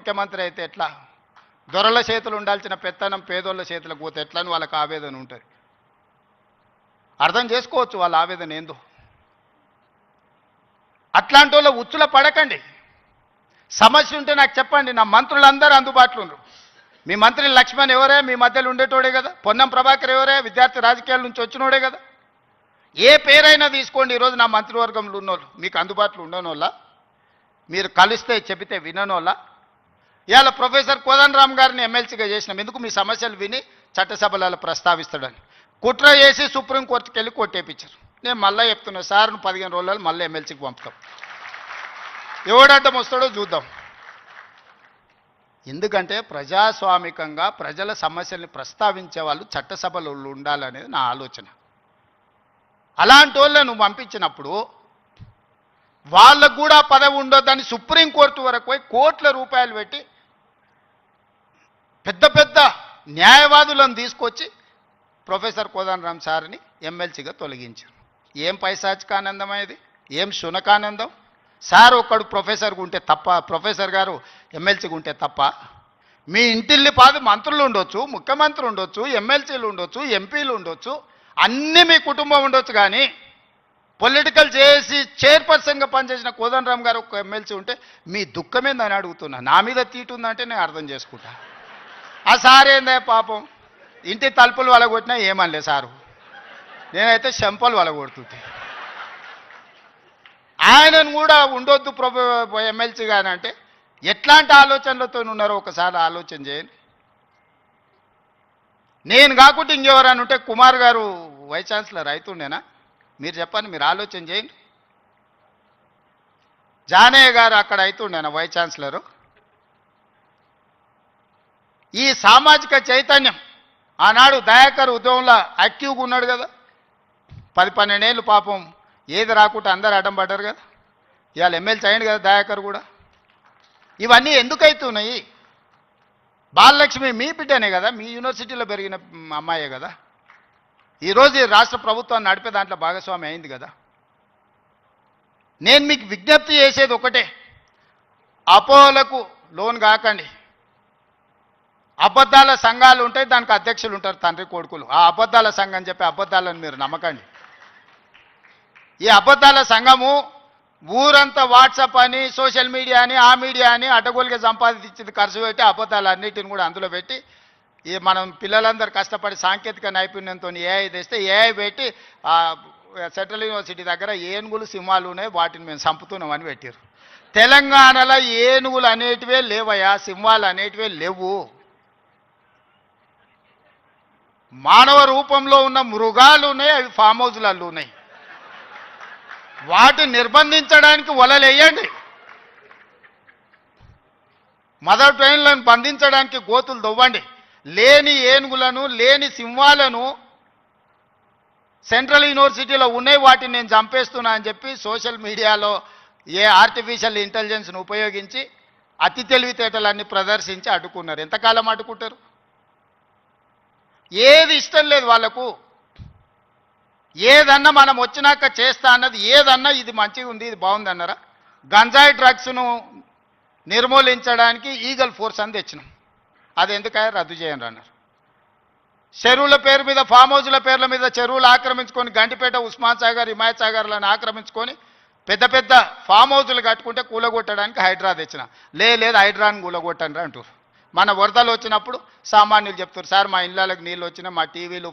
ముఖ్యమంత్రి అయితే ఎట్లా, దొరల చేతులు ఉండాల్సిన పెత్తనం పేదోళ్ళ చేతులకు పోతే ఎట్లా అని వాళ్ళకి ఆవేదన ఉంటుంది. అర్థం చేసుకోవచ్చు వాళ్ళ ఆవేదన ఏందో. అట్లాంటి వాళ్ళ ఉచ్చుల పడకండి. సమస్య ఉంటే నాకు చెప్పండి. నా మంత్రులందరూ అందుబాటులో ఉన్నారు. మీ మంత్రి లక్ష్మణ్ ఎవరే, మీ మధ్యలో ఉండేటోడే కదా. పొన్నం ప్రభాకర్ ఎవరే, విద్యార్థి రాజకీయాల నుంచి వచ్చినోడే కదా. ఏ పేరైనా తీసుకోండి. ఈరోజు నా మంత్రివర్గంలో ఉన్నోళ్ళు మీకు అందుబాటులో ఉండనోళ్ళ, మీరు కలిస్తే చెబితే విననోళ్ళ. ఇవాళ ప్రొఫెసర్ కోదండరామ్ గారిని ఎమ్మెల్సీగా చేసినాం. ఎందుకు? మీ సమస్యలు విని చట్టసభలలో ప్రస్తావిస్తాడని. కుట్ర చేసి సుప్రీంకోర్టుకి వెళ్ళి కొట్టేపించారు. నేను మళ్ళీ చెప్తున్నా, సార్ను 15 రోజులు మళ్ళీ ఎమ్మెల్సీకి పంపుతాం. ఎవడడ్డం వస్తాడో చూద్దాం. ఎందుకంటే ప్రజాస్వామికంగా ప్రజల సమస్యల్ని ప్రస్తావించే వాళ్ళు చట్టసభలో ఉండాలనేది నా ఆలోచన. అలాంటి వాళ్ళని నువ్వు పంపించినప్పుడు వాళ్ళకు కూడా పదవి ఉండొద్దని సుప్రీంకోర్టు వరకు పోయి కోట్ల రూపాయలు పెట్టి పెద్ద పెద్ద న్యాయవాదులను తీసుకొచ్చి ప్రొఫెసర్ కోదండరామ్ సార్ని ఎమ్మెల్సీగా తొలగించారు. ఏం పైశాచికానందం ఇది? ఏం శునకానందం? సార్ ఒక్కడు ప్రొఫెసర్గా ఉంటే తప్ప, ప్రొఫెసర్ గారు ఎమ్మెల్సీగా ఉంటే తప్ప? మీ ఇంటిల్లి పాది మంత్రులు ఉండొచ్చు, ముఖ్యమంత్రులు ఉండొచ్చు, ఎమ్మెల్సీలు ఉండొచ్చు, ఎంపీలు ఉండొచ్చు, అన్నీ మీ కుటుంబం ఉండొచ్చు. కానీ పొలిటికల్ చేసి చైర్పర్సన్గా పనిచేసిన కోదండరామ్ గారు ఒక ఎమ్మెల్సీ ఉంటే మీ దుఃఖమేందని అడుగుతున్నా. నా మీద తీటు ఉందంటే నేను అర్థం చేసుకుంటా. ఆ సార్ ఏందే పాపం, ఇంటి తలుపులు వలగొట్టినా ఏమనలే సారు. నేనైతే చెంపలు వలగొడుతుంటే ఆయనను కూడా ఉండొద్దు ఎమ్మెల్సీగా అంటే ఎట్లాంటి ఆలోచనలతో ఉన్నారో ఒకసారి ఆలోచన చేయండి. నేను కాకుండా ఇంకెవరైనా ఉంటే కుమార్ గారు వైస్ ఛాన్సలర్ అవుతుండేనా? మీరు చెప్పండి, మీరు ఆలోచన చేయండి. జానయ్య గారు అక్కడ అవుతుండేనా వైస్ ఛాన్సలరు? ఈ సామాజిక చైతన్యం ఆనాడు దయాకర్ ఉద్యమంలో యాక్టివ్గా ఉన్నాడు కదా. 10-12 ఏళ్ళు పాపం ఏది రాకుండా అందరు అడ్డం పడ్డారు కదా. ఇవాళ ఎమ్మెల్సీ అయ్యింది కదా దయాకర్ కూడా. ఇవన్నీ ఎందుకు అవుతున్నాయి? బాలలక్ష్మి మీ బిడ్డనే కదా, మీ యూనివర్సిటీలో పెరిగిన అమ్మాయే కదా. ఈరోజు ఈ రాష్ట్ర ప్రభుత్వాన్ని నడిపే దాంట్లో భాగస్వామి అయింది కదా. నేను మీకు విజ్ఞప్తి చేసేది ఒకటే, అపోహలకు లోన్ కాకండి. అబద్ధాల సంఘాలు ఉంటాయి, దానికి అధ్యక్షులు ఉంటారు, తండ్రి కొడుకులు. ఆ అబద్ధాల సంఘం చెప్పే అబద్ధాలను మీరు నమ్మకండి. ఈ అబద్ధాల సంఘము ఊరంతా వాట్సాప్ అని, సోషల్ మీడియా అని, ఆ మీడియా అని అడ్డగోలుగా సంపాదించింది ఖర్చు పెట్టి అబద్ధాలన్నిటిని కూడా అందులో పెట్టి ఈ మనం పిల్లలందరూ కష్టపడి సాంకేతిక నైపుణ్యంతో ఏఐ తెస్తే ఏఐ పెట్టి సెంట్రల్ యూనివర్సిటీ దగ్గర ఏనుగులు సింహాలు ఉన్నాయి, వాటిని మేము చంపుతున్నామని పెట్టారు. తెలంగాణలో ఏనుగులు అనేటివే లేవయా, సింహాలు అనేటివే లేవు. మానవ రూపంలో ఉన్న మృగాలు ఉన్నాయి, అవి ఫామ్ హౌజ్లలో ఉన్నాయి. వాటిని నిర్బంధించడానికి వలలేయండి. మదర్ ట్రైన్లను బంధించడానికి గోతులు దొవ్వండి. లేని ఏనుగులను, లేని సింహాలను సెంట్రల్ యూనివర్సిటీలో ఉన్నాయి, వాటిని నేను చంపేస్తున్నా అని చెప్పి సోషల్ మీడియాలో ఆర్టిఫిషియల్ ఇంటెలిజెన్స్ను ఉపయోగించి అతి తెలివితేటలన్నీ ప్రదర్శించి అడ్డుకున్నారు. ఎంతకాలం అడ్డుకుంటారు? ఏది ఇష్టం లేదు వాళ్లకు. ఏదన్నా మనం వచ్చినాక చేస్తా అన్నది ఏదన్నా ఇది మంచిగా ఉంది, ఇది బాగుంది అన్నారా? గంజాయి డ్రగ్స్ను నిర్మూలించడానికి ఈగల్ ఫోర్స్ అని తెచ్చినాం. అది ఎందుకయ్యా రద్దు చేయండి అన్నారు. చెరువుల పేరు మీద, ఫామ్ హౌజ్ల పేర్ల మీద చెరువులు ఆక్రమించుకొని గంటిపేట, ఉస్మాన్ సాగర్, హిమాయత్ సాగర్లను ఆక్రమించుకొని పెద్ద పెద్ద ఫామ్ హౌజులు కట్టుకుంటే కూలగొట్టడానికి హైడ్రా తెచ్చిన. లేదు హైడ్రాని కూలగొట్టండి అంటారు. మన వరదలు వచ్చినప్పుడు సామాన్యులు చెప్తారు, సార్ మా ఇళ్ళకి నీళ్ళు వచ్చినా, మా టీవీలు